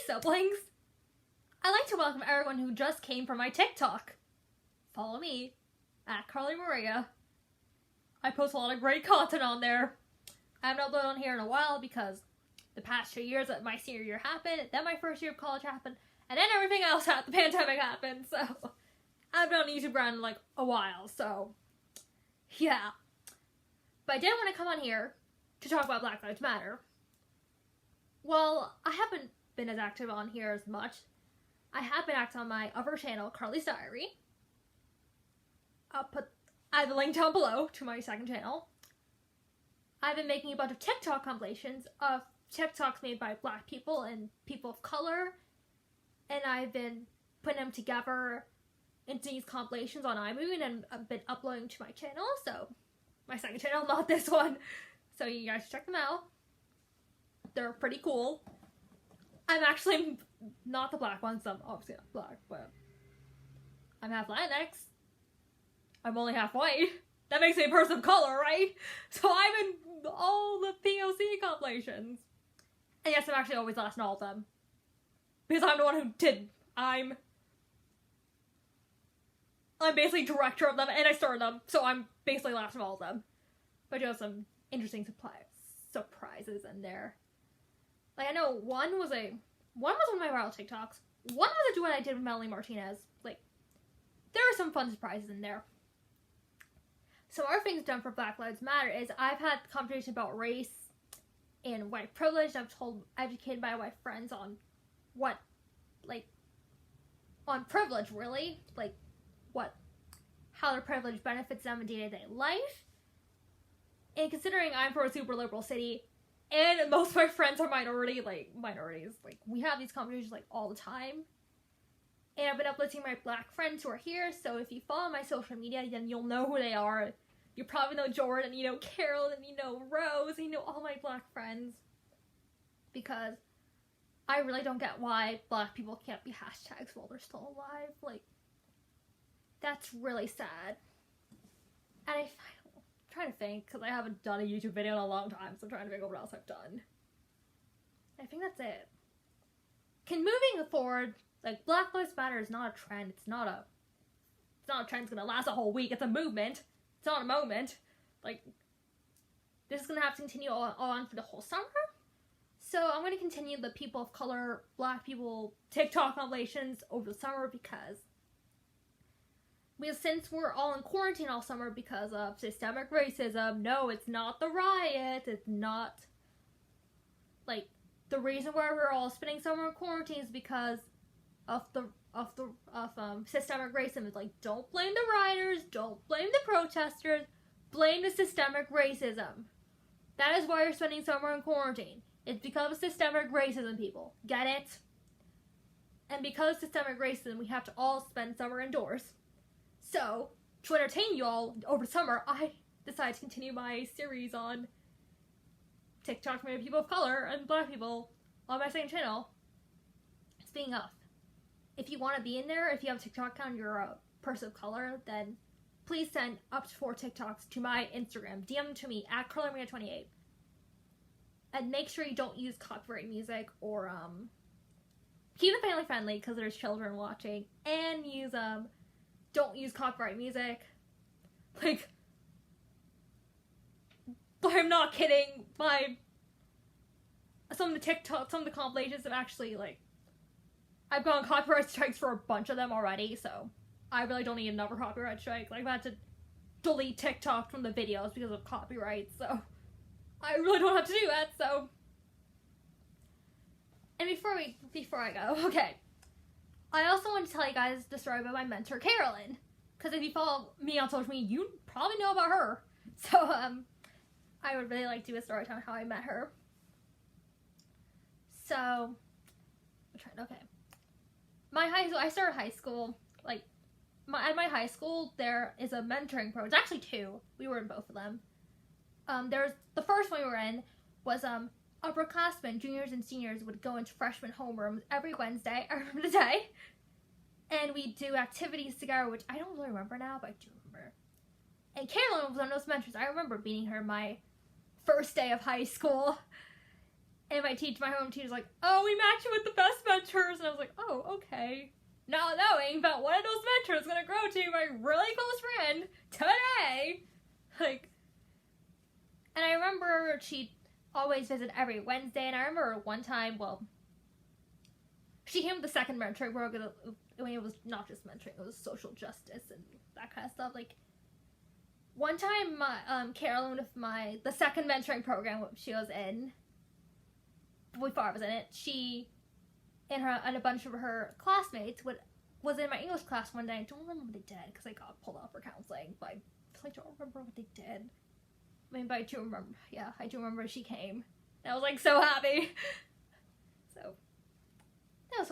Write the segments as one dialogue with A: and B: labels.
A: siblings. I'd like to welcome everyone who just came from my TikTok. Follow me, at Carly Maria. I post a lot of great content on there. I haven't uploaded on here in a while because the past 2 years that my senior year happened, then my first year of college happened, and then everything else the pandemic happened, so I've been on YouTube ground in like a while, so yeah. But I didn't want to come on here to talk about Black Lives Matter. Well, I haven't been as active on here as much. I have been active on my other channel, Carly's Diary. I have a link down below to my second channel. I've been making a bunch of TikTok compilations of TikToks made by Black people and people of color, and I've been putting them together into these compilations on iMovie, and I've been uploading to my channel, so my second channel, not this one. So you guys should check them out. They're pretty cool. I'm actually not the black ones, I'm obviously not black, but I'm half Latinx. I'm only half white. That makes me a person of color, right? So I'm in all the POC compilations. And yes, I'm actually always last in all of them. Because I'm the one who did. I'm basically director of them, and I started them, so I'm basically last in all of them. But you have some interesting surprises in there. Like, I know one was one of my viral TikToks. One was a duet I did with Melanie Martinez. Like, there were some fun surprises in there. Some other things done for Black Lives Matter is I've had conversations about race and white privilege. I've educated my white friends on on privilege, really. Like, how their privilege benefits them in day-to-day life. And considering I'm from a super liberal city, and most of my friends are minorities, we have these conversations, all the time. And I've been uplifting my black friends who are here, so if you follow my social media, then you'll know who they are. You probably know Jordan, you know Carol, and you know Rose, and you know all my black friends. Because I really don't get why black people can't be hashtags while they're still alive. That's really sad. And I'm trying to think, because I haven't done a YouTube video in a long time, so I'm trying to think of what else I've done. I think that's it. Moving forward, Black Lives Matter is not a trend. It's not a trend that's gonna last a whole week. It's a movement. It's not a moment. This is gonna have to continue on for the whole summer. So I'm gonna continue the people of color, black people, TikTok compilations over the summer because since we're all in quarantine all summer because of systemic racism, no, it's not the riot. It's not the reason why we're all spending summer in quarantine is because of systemic racism. It's don't blame the rioters, don't blame the protesters, blame the systemic racism. That is why you're spending summer in quarantine. It's because of systemic racism, people. Get it? And because of systemic racism, we have to all spend summer indoors. So, to entertain you all over summer, I decided to continue my series on TikTok for people of color and black people on my second channel. Speaking of, if you want to be in there, if you have a TikTok account and you're a person of color, then please send up to 4 TikToks to my Instagram. DM them to me at CarlyMaria28. And make sure you don't use copyright music or, keep it family friendly because there's children watching. And don't use copyright music. I'm not kidding. Some of the compilations have actually, I've gone copyright strikes for a bunch of them already, so I really don't need another copyright strike. I've had to delete TikTok from the videos because of copyright, so I really don't have to do that, so. And before I go, okay. I also want to tell you guys the story about my mentor, Carolyn. Because if you follow me on social media, you probably know about her. So, I would really like to do a story time how I met her. So, okay. I started high school, at my high school, there is a mentoring program. It's actually 2. We were in both of them. The first one we were in was, upperclassmen, juniors, and seniors would go into freshman homerooms every Wednesday, I remember the day, and we do activities together, which I don't really remember now, but I do remember. And Carolyn was one of those mentors. I remember meeting her my first day of high school, And my home teacher's like, oh, we matched you with the best mentors. And I was like, oh, okay. Not knowing that one of those mentors is going to grow to my really close friend today. Like, and I remember she'd always visit every Wednesday. And I remember one time, well, she came with the second mentoring program. When it was not just mentoring, it was social justice and that kind of stuff. Like, one time, Carolyn with the second mentoring program she was in, before I was in it, she and a bunch of her classmates was in my English class one day. I don't remember what they did because I got pulled out for counseling, but I don't remember what they did. I mean, but I do remember. Yeah, I do remember she came. And I was like so happy. So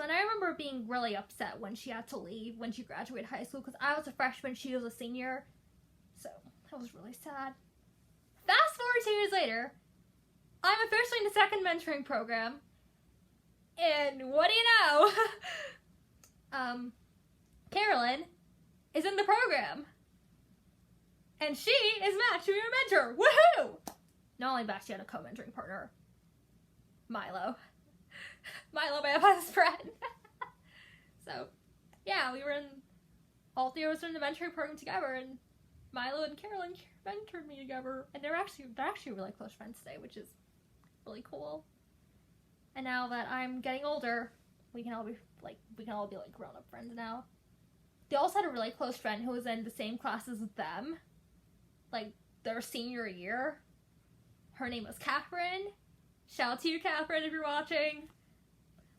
A: and I remember being really upset when she had to leave when she graduated high school because I was a freshman, she was a senior. So that was really sad. Fast forward 2 years later, I'm officially in the second mentoring program, and what do you know? Carolyn is in the program, and she is matched to your mentor. Woohoo! Not only that, she had a co-mentoring partner, Milo, my best friend. So, yeah, we were all three of us were in the mentoring program together, and Milo and Carolyn mentored me together, and they're actually really close friends today, which is really cool. And now that I'm getting older, we can all be grown-up friends now. They also had a really close friend who was in the same class as them, like their senior year. Her name was Catherine. Shout out to you, Catherine, if you're watching.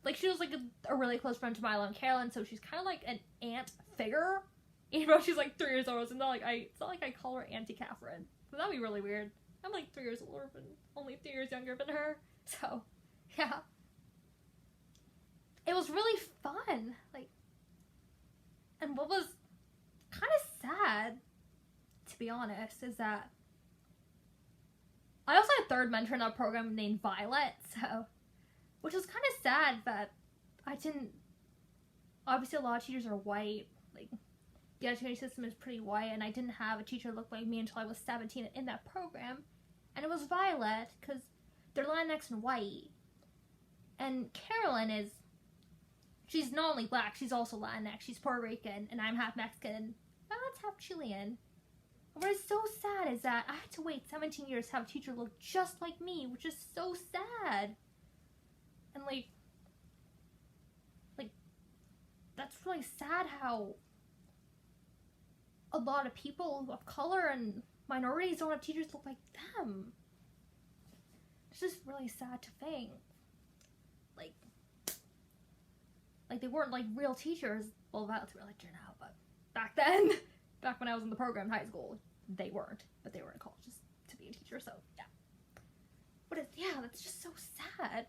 A: Like, she was like a really close friend to Milo and Carolyn, so she's kind of like an aunt figure, even though she's like 3 years old. It's not like I call her Auntie Catherine. But that'd be really weird. I'm like 3 years older, but only 3 years younger than her. So, yeah. It was really fun. Like, and what was kind of sad, to be honest, is that I also had a third mentor in that program named Violet, so, which was kind of sad that I didn't, obviously a lot of teachers are white, like, the education system is pretty white, and I didn't have a teacher look like me until I was 17 in that program, and it was Violet, because they're Latinx and white, and Carolyn she's not only black, she's also Latinx, she's Puerto Rican, and I'm half Mexican, and Violet's half Chilean. What is so sad is that I had to wait 17 years to have a teacher look just like me, which is so sad. And like, that's really sad how a lot of people of color and minorities don't have teachers look like them. It's just really sad to think. Like they weren't like real teachers. Well, that's a real teacher now, but back then, back when I was in the program in high school, they weren't. But they were in college just to be a teacher, so yeah. That's just so sad.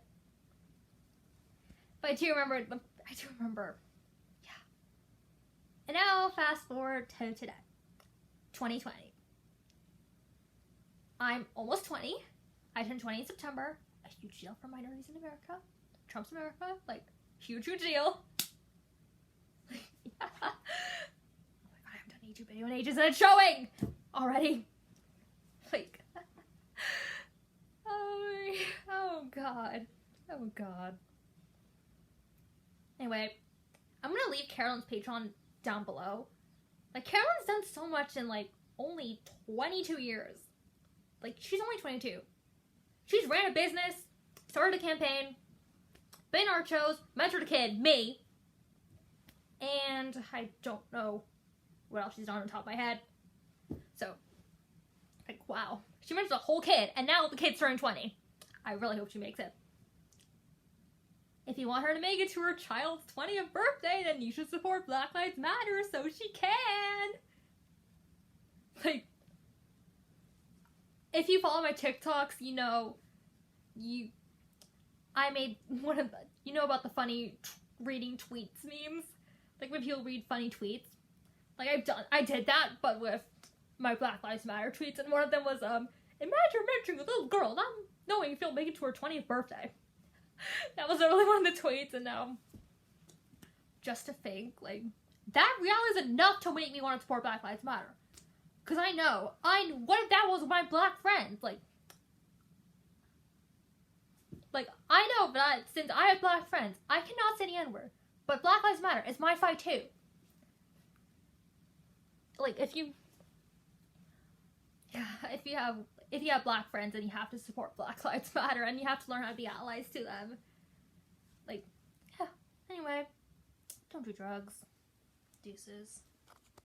A: But I do remember, yeah. And now, fast forward to today, 2020. I'm almost 20. I turned 20 in September. A huge deal for minorities in America. Trump's America, like, huge deal. Yeah. Oh my god, I haven't done a YouTube video in ages and it's showing already. Like, oh god. Anyway, I'm gonna leave Carolyn's Patreon down below. Like, Carolyn's done so much in, like, only 22 years. Like, she's only 22. She's ran a business, started a campaign, been art shows, mentored a kid, me, and I don't know what else she's done on top of my head. So, like, wow. She mentored a whole kid, and now the kid's turning 20. I really hope she makes it. If you want her to make it to her child's 20th birthday, then you should support Black Lives Matter so she can. Like, if you follow my TikToks, you know, I made one of the, you know about the funny reading tweets memes? Like, when people read funny tweets. Like, I did that, but with my Black Lives Matter tweets, and one of them was, imagine mentoring a little girl not knowing if you'll make it to her 20th birthday. That was literally one of the tweets, and now, just to think, like, that reality is enough to make me want to support Black Lives Matter. Because I know, what if that was my black friend? Like, Like, I know that since I have black friends, I cannot say the N-word. But Black Lives Matter is my fight too. Like, if you have black friends, then you have to support Black Lives Matter, and you have to learn how to be allies to them. Like, yeah. Anyway, don't do drugs. Deuces.